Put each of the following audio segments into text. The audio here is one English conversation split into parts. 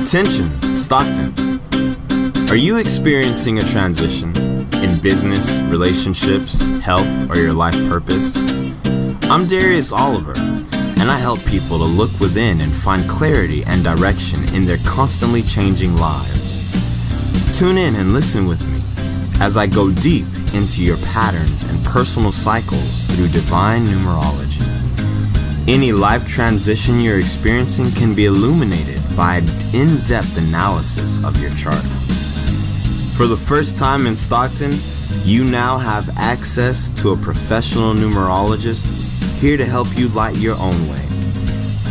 Attention, Stockton. Are you experiencing a transition in business, relationships, health, or your life purpose? I'm Darius Oliver, and I help people to look within and find clarity and direction in their constantly changing lives. Tune in and listen with me as I go deep into your patterns and personal cycles through divine numerology. Any life transition you're experiencing can be illuminated by an in-depth analysis of your chart. For the first time in Stockton, you now have access to a professional numerologist here to help you light your own way.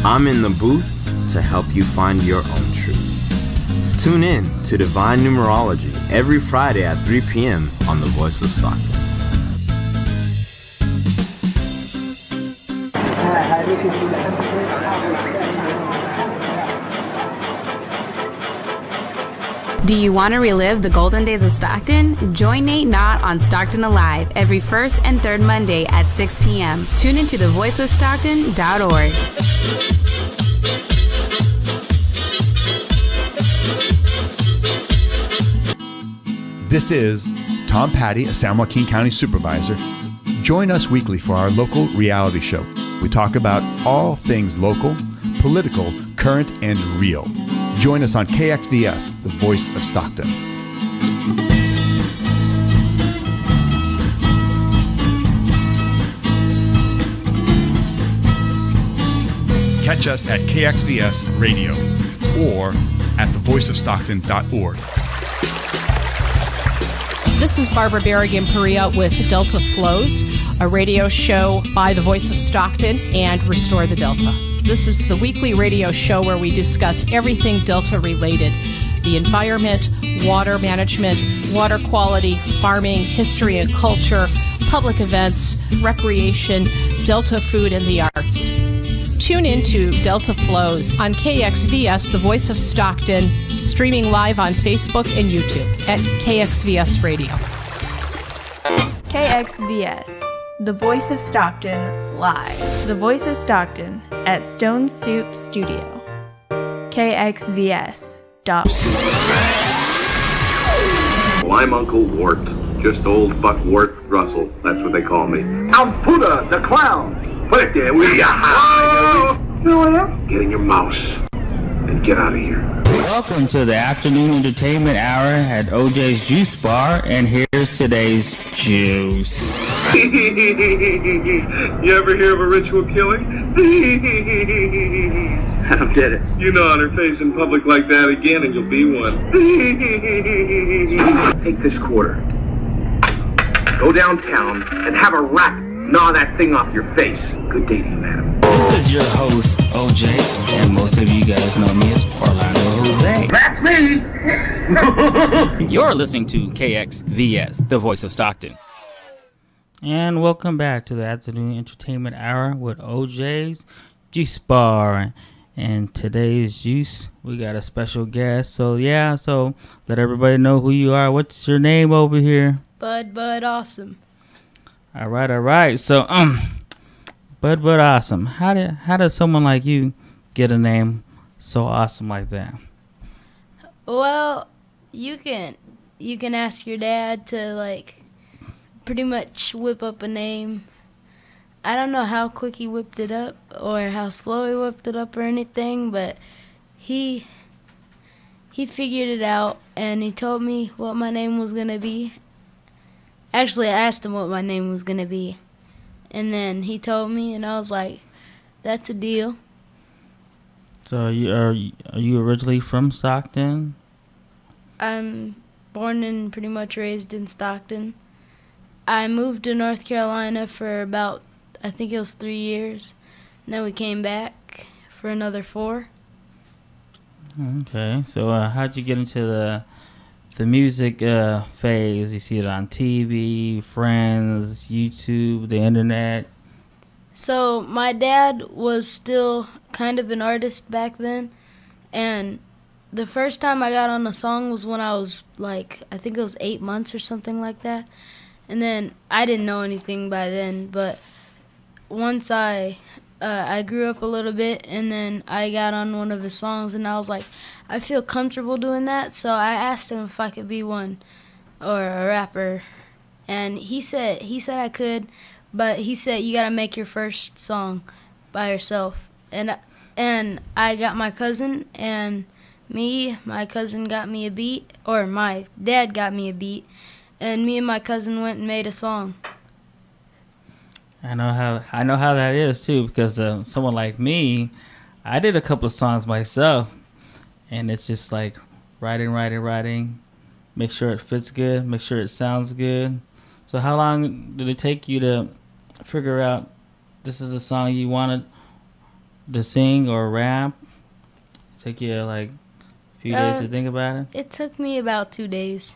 I'm in the booth to help you find your own truth. Tune in to Divine Numerology every Friday at 3 p.m. on The Voice of Stockton. Do you want to relive the golden days of Stockton? Join Nate Knott on Stockton Alive every first and third Monday at 6 p.m. Tune into thevoiceofstockton.org. This is Tom Patty, a San Joaquin County Supervisor. Join us weekly for our local reality show. We talk about all things local, political, current, and real. Join us on KXVS, the Voice of Stockton. Catch us at KXVS Radio or at thevoiceofstockton.org. This is Barbara Berrigan-Perea with Delta Flows, a radio show by the Voice of Stockton and Restore the Delta. This is the weekly radio show where we discuss everything Delta related: the environment, water management, water quality, farming, history and culture, public events, recreation, Delta food, and the arts. Tune into Delta Flows on KXVS, the Voice of Stockton, streaming live on Facebook and YouTube at KXVS Radio. KXVS, the Voice of Stockton, live. The Voice of Stockton at Stone Soup Studio. KXVS.org. Well, I'm Uncle Wart. Just old Buck Wart Russell. That's what they call me. I'm Buddha the Clown. Put it there, will ya? Get in your mouse and get out of here. Welcome to the afternoon entertainment hour at OJ's Juice Bar, and here's today's juice. You ever hear of a ritual killing? I don't get it. You know on her face in public like that again and you'll be one. Take this quarter. Go downtown and have a rat gnaw that thing off your face. Good day to you, madam. This is your host, OJ, and most of you guys know me as Orlando Jose. That's me! You're listening to KXVS, the Voice of Stockton. And welcome back to the afternoon entertainment hour with OJ's Juice Bar. And today's juice, we got a special guest. So let everybody know who you are. What's your name over here? Bud Awesome. All right. So, Bud Awesome. How does someone like you get a name so awesome like that? Well, you can ask your dad to pretty much whip up a name. I don't know how quick he whipped it up or how slow he whipped it up or anything, but he figured it out and he told me what my name was gonna be. Actually, I asked him what my name was going to be, and then he told me, and I was like, that's a deal. So are you originally from Stockton? I'm born and pretty much raised in Stockton. I moved to North Carolina for about, I think it was 3 years, and then we came back for another 4. Okay, so how'd you get into the music phase? You see it on TV, friends, YouTube, the internet? So my dad was still kind of an artist back then, and the first time I got on a song was when I was I think it was 8 months or something like that. And then I didn't know anything by then, but once I I grew up a little bit, and then I got on one of his songs, and I was like, I feel comfortable doing that, so I asked him if I could be one or a rapper, and he said I could, but he said you gotta make your first song by yourself, and I got my cousin and my cousin got me a beat, or my dad got me a beat, and me and my cousin went and made a song. I know how that is too, because someone like me, I did a couple of songs myself, and it's just like writing, make sure it fits good, make sure it sounds good. So how long did it take you to figure out this is a song you wanted to sing or rap? Take you like a few days to think about it? It took me about 2 days.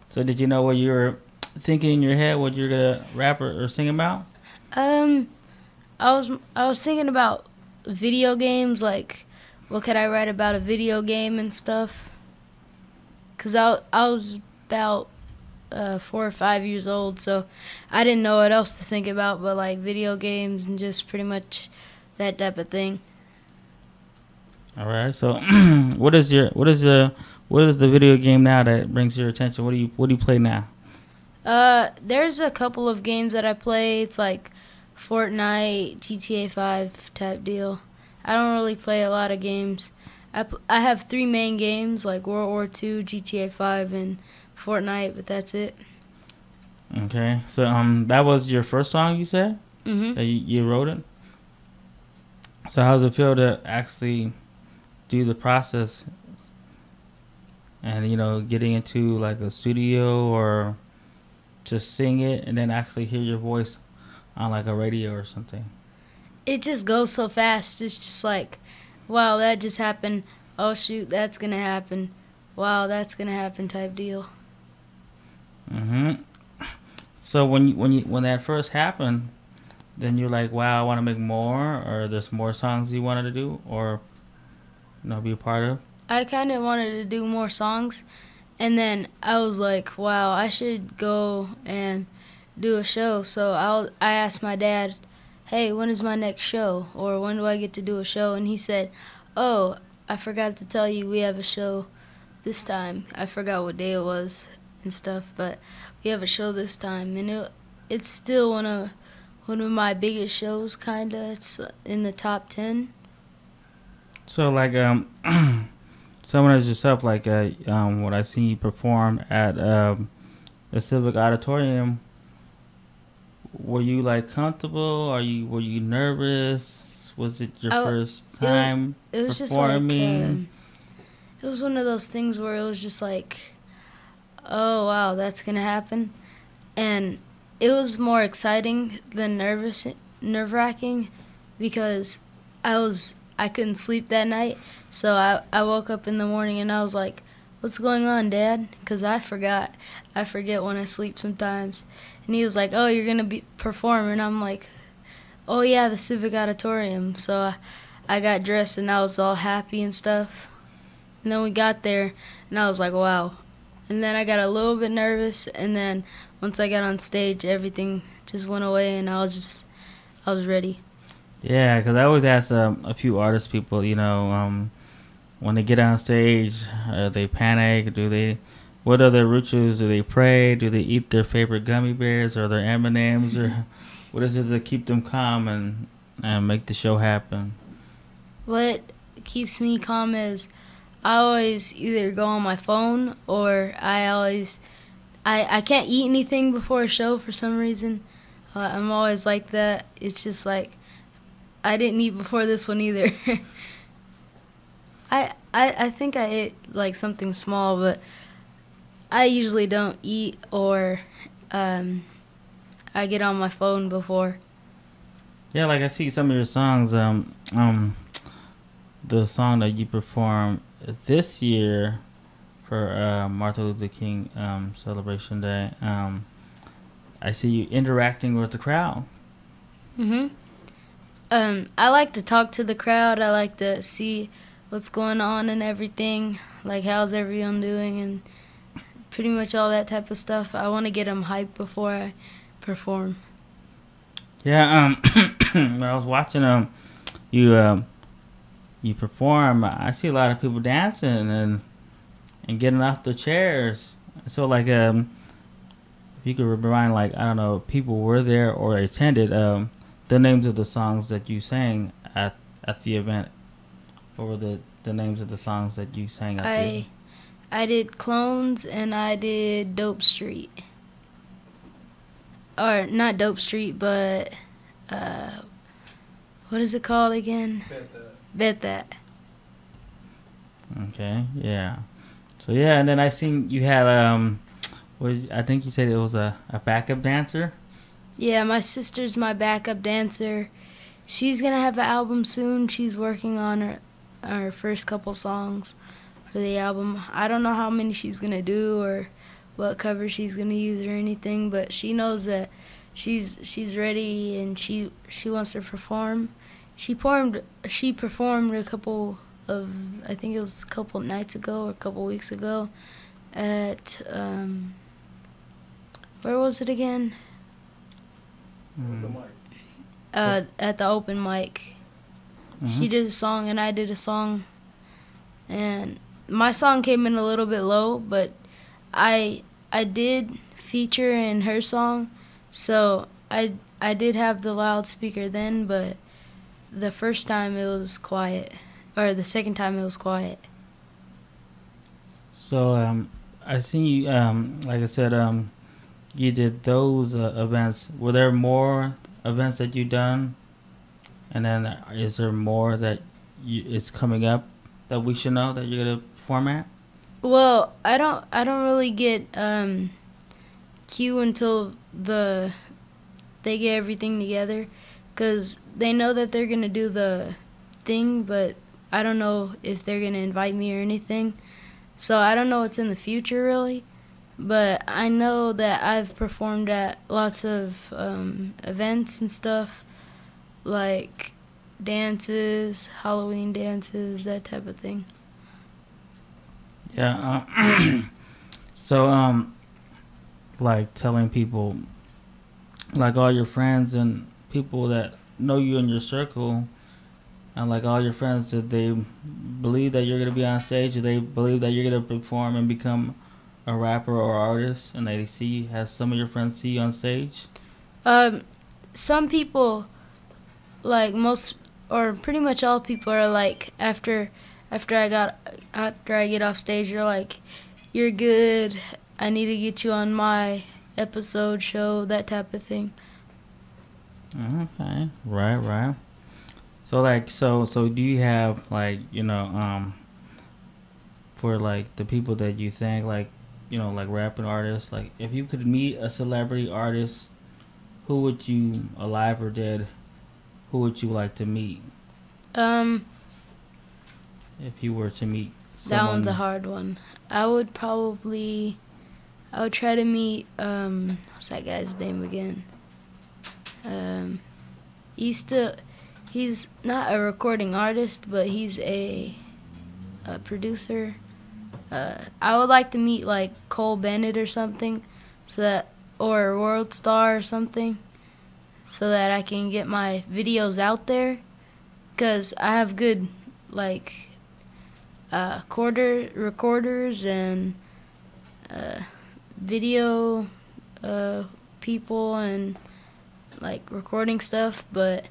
So did you know what you were thinking in your head, what you're gonna rap or sing about? I was thinking about video games, like what could I write about a video game and stuff. Cause I was about 4 or 5 years old, so I didn't know what else to think about but like video games and just pretty much that type of thing. All right. So what is the video game now that brings your attention? What do you play now? There's a couple of games that I play. It's like Fortnite, GTA 5 type deal. I don't really play a lot of games. I have 3 main games, like World War II, GTA 5, and Fortnite, but that's it. Okay. So that was your first song, you said? Mm-hmm. That you wrote it? So how does it feel to actually do the process and, getting into like a studio or just sing it and then actually hear your voice on like a radio or something? It just goes so fast. It's just like, wow, that just happened. Oh shoot, that's gonna happen. Wow, that's gonna happen type deal. So when that first happened, then you're like, wow, I want to make more, or there's more songs you wanted to do, or be a part of? I kind of wanted to do more songs, and then I was like, wow, I should go and do a show. So I asked my dad, hey, when is my next show, or when do I get to do a show? And he said, oh, I forgot to tell you, we have a show this time. I forgot what day it was and stuff, but we have a show this time, and it's still one of my biggest shows, kinda. It's in the top 10. So like someone as yourself, like what I seen you perform at the Civic Auditorium, were you like comfortable? Were you nervous? Was it your first time it was performing? Just like, it was one of those things where it was just like, oh wow, that's gonna happen, and it was more exciting than nerve-wracking, because I couldn't sleep that night, so I woke up in the morning and I was like, what's going on, Dad? Because I forget when I sleep sometimes. And he was like, oh, you're going to be performing. And I'm like, oh yeah, the Civic Auditorium. So I got dressed and I was all happy and stuff. And then we got there and I was like, wow. And then I got a little bit nervous, and then once I got on stage, everything just went away and I was ready. Yeah, because I always ask a few artist people, when they get on stage, they panic? What are their rituals? Do they pray? Do they eat their favorite gummy bears or their M&Ms? Or what is it to keep them calm and make the show happen? What keeps me calm is I always either go on my phone, or I can't eat anything before a show for some reason. I'm always like that. It's just like, I didn't eat before this one either. I think I ate like something small, but I usually don't eat, or I get on my phone before. Yeah, like I see some of your songs. The song that you performed this year for Martin Luther King Celebration Day. I see you interacting with the crowd. I like to talk to the crowd. I like to see what's going on and everything, like how's everyone doing and pretty much all that type of stuff. I want to get them hyped before I perform. Yeah. When I was watching you you perform, I see a lot of people dancing and getting off the chairs. So like if you could remind, like, I don't know, people were there or attended, the names of the songs that you sang at the event. What were the names of the songs that you sang at the event? I did Clones and I did Dope Street. Or not Dope Street, but what is it called again? Bet That. Okay, yeah. So yeah, and then I seen you had I think you said it was a backup dancer. Yeah, my sister's my backup dancer. She's gonna have an album soon. She's working on her first couple songs for the album. I don't know how many she's gonna do or what cover she's gonna use or anything, but she knows that she's ready and she wants to perform. She performed a couple of, I think it was a couple nights ago or a couple weeks ago at where was it again? At the open mic. She did a song and I did a song, and my song came in a little bit low, but I did feature in her song, so I did have the loudspeaker then, but the first time it was quiet, or the second time it was quiet. So I seen you, like I said, you did those events. Were there more events that you done? And then is there more that it's coming up that we should know that you're gonna perform at? Well, I don't really get cue until they get everything together, because they know that they're gonna do the thing, but I don't know if they're gonna invite me or anything. So I don't know what's in the future really, but I know that I've performed at lots of events and stuff, like dances, Halloween dances, that type of thing. Yeah. So like telling people, like all your friends and people that know you in your circle, and like all your friends, that they believe that you're gonna be on stage, or they believe that you're gonna perform and become a rapper or artist, and they has some of your friends see you on stage? Some people, like most or pretty much all people, are like after I get off stage, they're like, "You're good. I need to get you on my episode show," that type of thing. Okay, right. So like, so do you have, like, you know, for like the people that you think, like, you know, like rapping artists, like if you could meet a celebrity artist, who would you, alive or dead, who would you like to meet? If you were to meet someone. That one's a hard one. I would try to meet, what's that guy's name again? He's not a recording artist, but he's a producer. I would like to meet like Cole Bennett or something, or World Star or something, so that I can get my videos out there, because I have good like recorders and video people and like recording stuff, but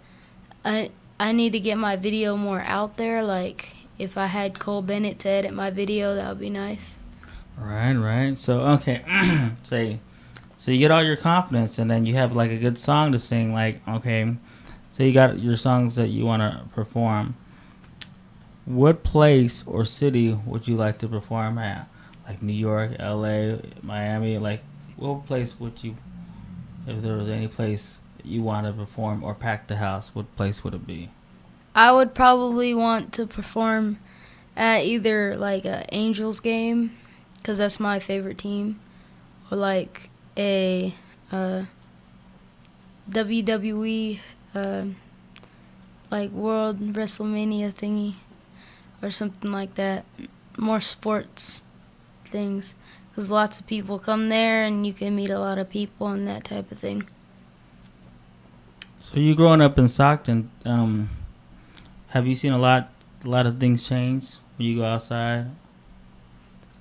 I need to get my video more out there. Like if I had Cole Bennett to edit my video, that would be nice. Right. So okay, so you get all your confidence, and then you have like a good song to sing. Like, okay, so you got your songs that you want to perform. What place or city would you like to perform at? Like New York, LA, Miami? Like, what place would you, if there was any place you want to perform or pack the house, what place would it be? I would probably want to perform at either like a Angels game, because that's my favorite team, or like a WWE like World WrestleMania thingy, or something like that. More sports things, because lots of people come there and you can meet a lot of people and that type of thing. So you growing up in Stockton, have you seen a lot of things change when you go outside?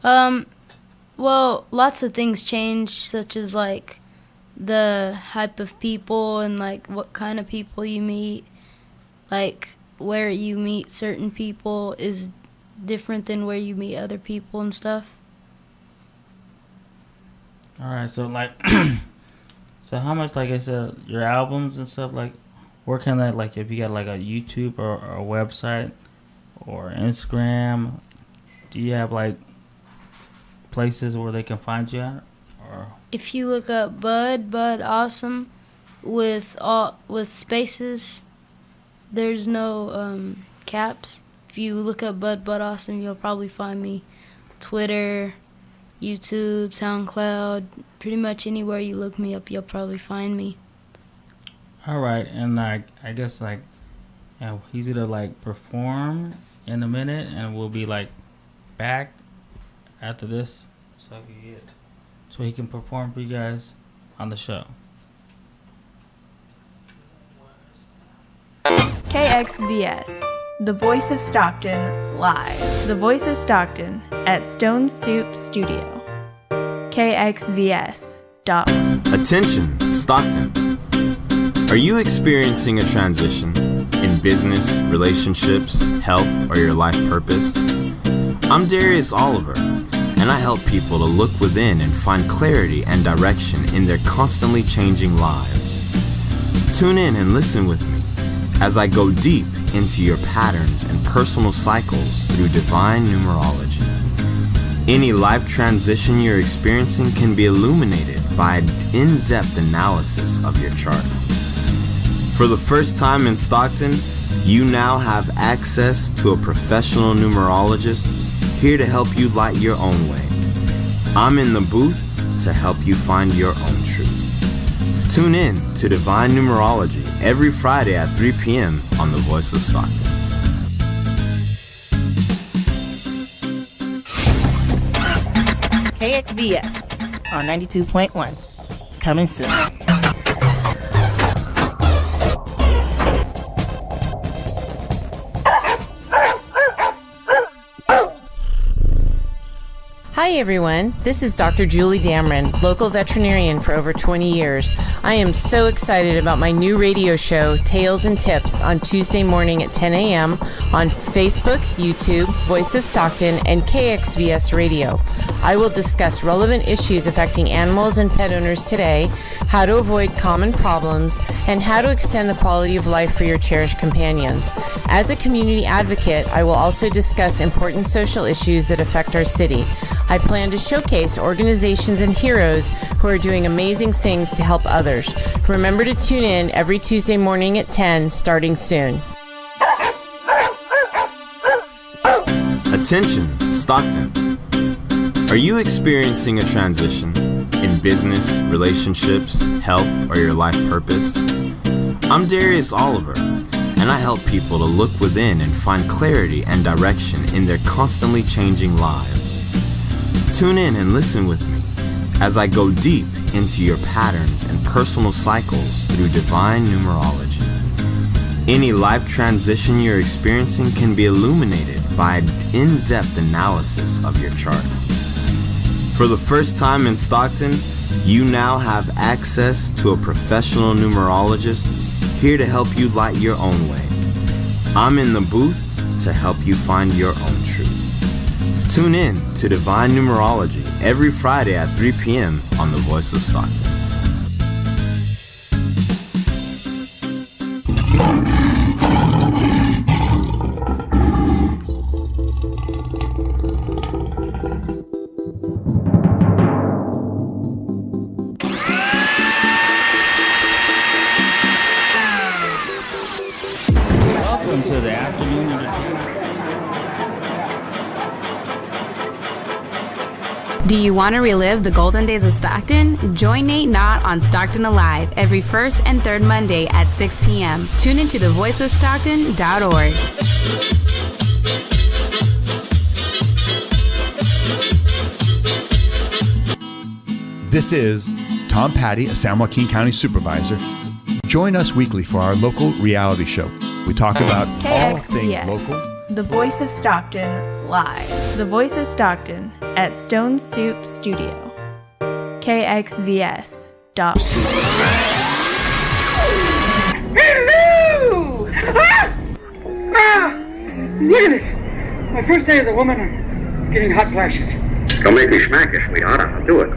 Well, lots of things change, such as like the type of people and like what kind of people you meet. Like where you meet certain people is different than where you meet other people and stuff. All right, so like, so how much, like I said, your albums and stuff, like, where can that, like, if you got like a YouTube or a website or Instagram, do you have like places where they can find you at? Or If you look up Bud Awesome with spaces, there's no caps. If you look up Bud Awesome, you'll probably find me. Twitter, YouTube, SoundCloud, pretty much anywhere you look me up, you'll probably find me. all right, and like I guess like he's gonna like perform in a minute, and we'll be like back after this, so he can perform for you guys on the show. KXVS, the voice of Stockton, live. The voice of Stockton at Stone Soup Studio. KXVS.org. Attention, Stockton. Are you experiencing a transition in business, relationships, health, or your life purpose? I'm Darius Oliver, and I help people to look within and find clarity and direction in their constantly changing lives. Tune in and listen with me as I go deep into your patterns and personal cycles through divine numerology. Any life transition you're experiencing can be illuminated by an in-depth analysis of your chart. For the first time in Stockton, you now have access to a professional numerologist here to help you light your own way. I'm in the booth to help you find your own truth. Tune in to Divine Numerology every Friday at 3 p.m. on The Voice of Stockton. KXVS on 92.1. Coming soon. Hi everyone, this is Dr. Julie Dameron, local veterinarian for over 20 years. I am so excited about my new radio show, Tales and Tips, on Tuesday morning at 10 a.m. on Facebook, YouTube, Voice of Stockton, and KXVS Radio. I will discuss relevant issues affecting animals and pet owners today, how to avoid common problems, and how to extend the quality of life for your cherished companions. As a community advocate, I will also discuss important social issues that affect our city. I plan to showcase organizations and heroes who are doing amazing things to help others. Remember to tune in every Tuesday morning at 10, starting soon. Attention, Stockton. Are you experiencing a transition in business, relationships, health, or your life purpose? I'm Darius Oliver, and I help people to look within and find clarity and direction in their constantly changing lives. Tune in and listen with me as I go deep into your patterns and personal cycles through divine numerology. Any life transition you're experiencing can be illuminated by an in-depth analysis of your chart. For the first time in Stockton, you now have access to a professional numerologist here to help you light your own way. I'm in the booth to help you find your own truth. Tune in to Divine Numerology every Friday at 3 p.m. on The Voice of Stockton. Welcome to the afternoon entertainment. Do you want to relive the golden days of Stockton? Join Nate Knott on Stockton Alive every first and third Monday at 6 p.m. Tune into thevoiceofstockton.org. This is Tom Patty, a San Joaquin County Supervisor. Join us weekly for our local reality show. We talk about all things KXVS, local. The Voice of Stockton live. The Voice of Stockton at Stone Soup Studio. KXVS. Hello! Look at this. My first day as a woman, I'm getting hot flashes. Don't make me smack you, sweetheart. I'll do it.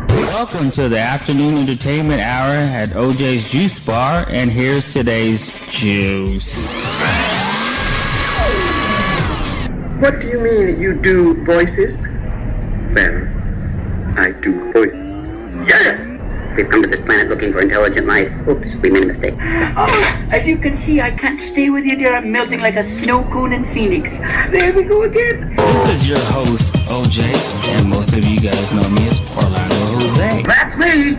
Welcome to the afternoon entertainment hour at OJ's Juice Bar, and here's today's juice. What do you mean you do voices? Well, I do voices. Yeah! We've come to this planet looking for intelligent life. Oops, we made a mistake. Oh, as you can see, I can't stay with you, dear. I'm melting like a snow cone in Phoenix. There we go again. This is your host, OJ, and most of you guys know me as Orlando Jose. That's me!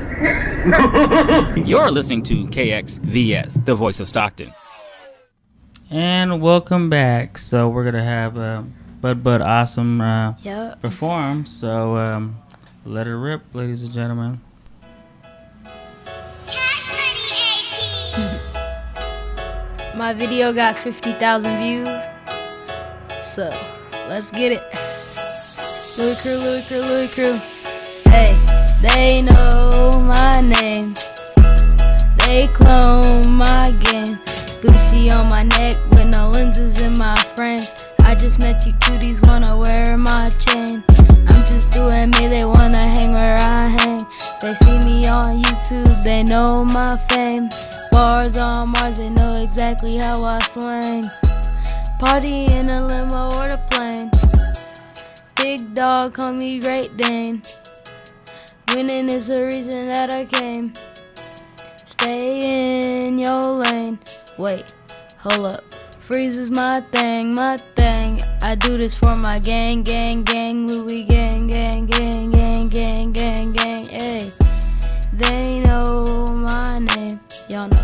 You're listening to KXVS, the voice of Stockton. And welcome back. So we're going to have Bud Awesome perform. So let it rip, ladies and gentlemen. My video got 50,000 views, so let's get it. Louis Crew. Hey, they know my name. They clone my game. Gucci on my neck with no lenses in my frames. I just met you cuties, wanna wear my chain. I'm just doing me, they wanna hang where I hang. They see me on YouTube, they know my fame. Bars on Mars, they know exactly how I swing. Party in a limo or the plane. Big dog, call me Great Dane. Winning is the reason that I came. Stay in your lane. Wait, hold up. Freeze is my thing. I do this for my gang, Louis gang, hey. They know my name. Y'all know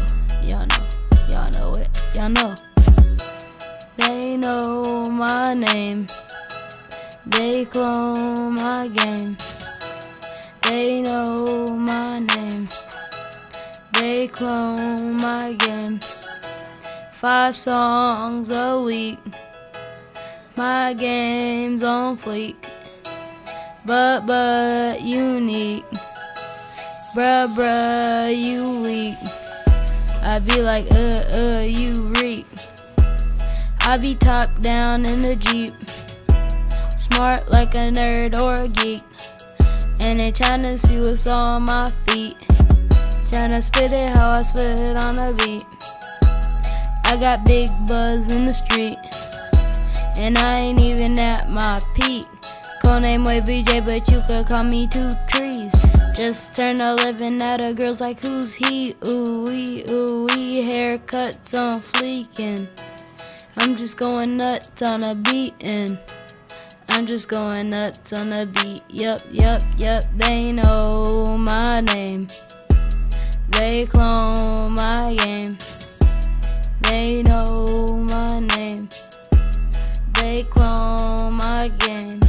it, y'all know. They know my name. They clone my game. They know my name. They clone my game. 5 songs a week. My game's on fleek. But unique. Bruh, you weak. I be like, you reek. I be top down in the Jeep. Smart like a nerd or a geek. And they tryna see what's on my feet. Tryna spit it how I spit it on a beat. I got big buzz in the street. And I ain't even at my peak. Codename way BJ, but you could call me 2 trees. Just turned 11 at a girl's like, who's he? Ooh wee, haircuts on fleekin'. I'm just going nuts on a beatin'. I'm just going nuts on a beat. Yup, they know my name. They clone my game. They know my name. They clone my game.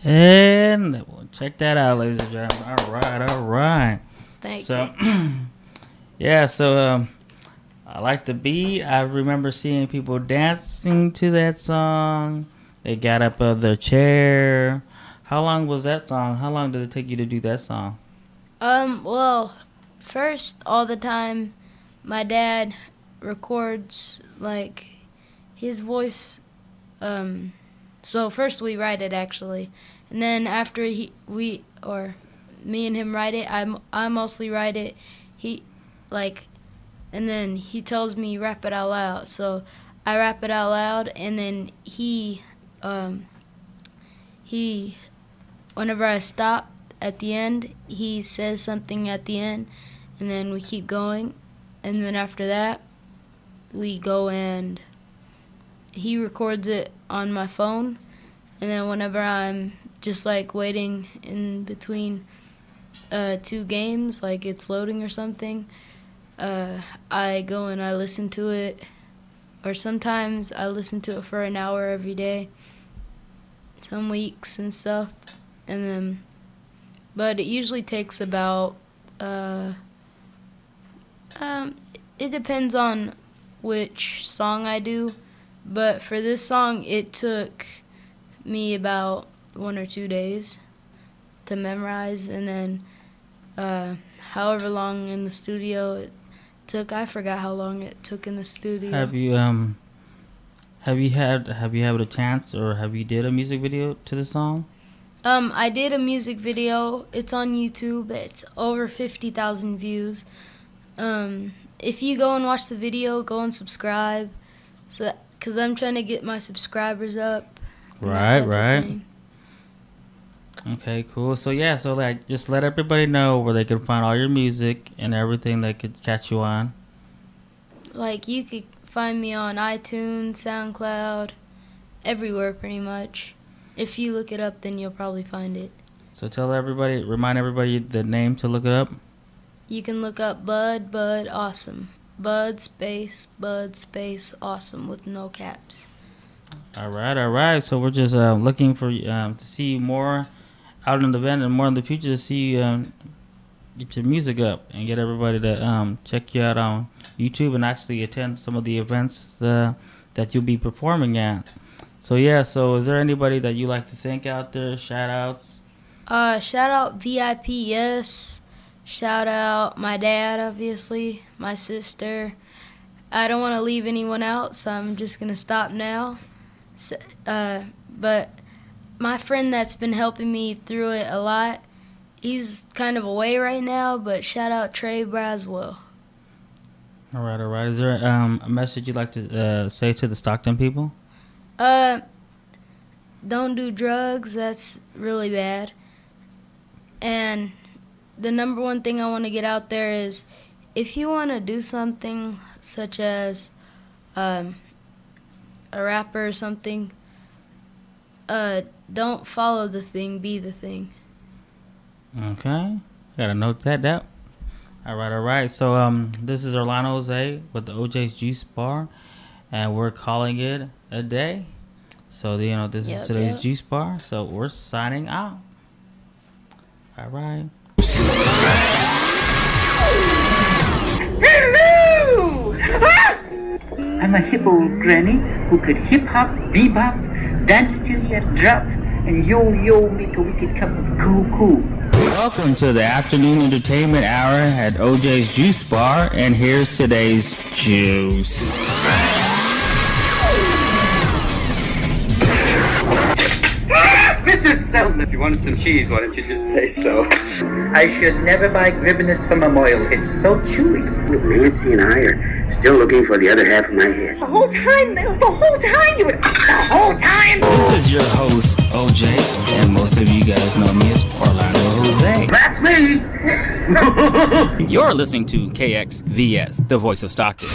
And check that out, ladies and gentlemen. All right. Thank you. Yeah, so I like the beat. I remember seeing people dancing to that song. They got up of their chair. How long was that song? How long did it take you to do that song? Well, first, all the time, my dad records, like, his voice. So first we write it, actually. And then after me and him write it, I mostly write it. And then he tells me rap it out loud. So I rap it out loud, and then he, whenever I stop at the end, he says something at the end, and then we keep going, and then after that, we go and he records it on my phone, and then whenever I'm just like waiting in between two games, like it's loading or something, I go and I listen to it, or sometimes I listen to it for an hour every day, some weeks and stuff, and then, but it usually takes about, it depends on which song I do, but for this song it took me about 1 or 2 days to memorize, and then however long in the studio it took, I forgot how long it took in the studio. Have you had a chance, or have you did a music video to the song? I did a music video. It's on YouTube. It's over 50,000 views. If you go and watch the video, go and subscribe, so because I'm trying to get my subscribers up. Right. Okay, cool. So yeah, so like just let everybody know where they can find all your music and everything they could catch you on. Like you could find me on iTunes, SoundCloud, everywhere pretty much. If you look it up, then you'll probably find it. So remind everybody the name to look it up. You can look up Bud Awesome. Bud space awesome with no caps. All right. So we're just looking for to see more out in the event and more in the future to see get your music up and get everybody to check you out on YouTube and actually attend some of the events that you'll be performing at. So yeah, so is there anybody that you like to thank out there? Shout outs? Shout out VIP, yes. Shout out my dad, obviously, my sister. I don't want to leave anyone out, so I'm just going to stop now. So, but my friend that's been helping me through it a lot, he's kind of away right now, but shout out Trey Braswell. All right. Is there a message you'd like to say to the Stockton people? Don't do drugs. That's really bad. And the number one thing I want to get out there is if you want to do something such as a rapper or something, don't follow the thing, be the thing. Okay. Gotta note that down. All right. So this is Orlando Jose with the OJ's Juice Bar, and we're calling it a day. So this is today's Juice Bar. So we're signing out. All right. Hello! I'm a hip old granny who could hip-hop, bebop, dance till you drop, and yo-yo make a wicked cup of cool. Welcome to the afternoon entertainment hour at OJ's Juice Bar, and here's today's juice. Mr. Selden, if you wanted some cheese, why don't you just say so? I should never buy Gribinus from a moil. It's so chewy. Nancy and I are still looking for the other half of my head. The whole time This is your host, OJ, and most of you guys know me as Orlando Jose. That's me! You're listening to KXVS, the voice of Stockton.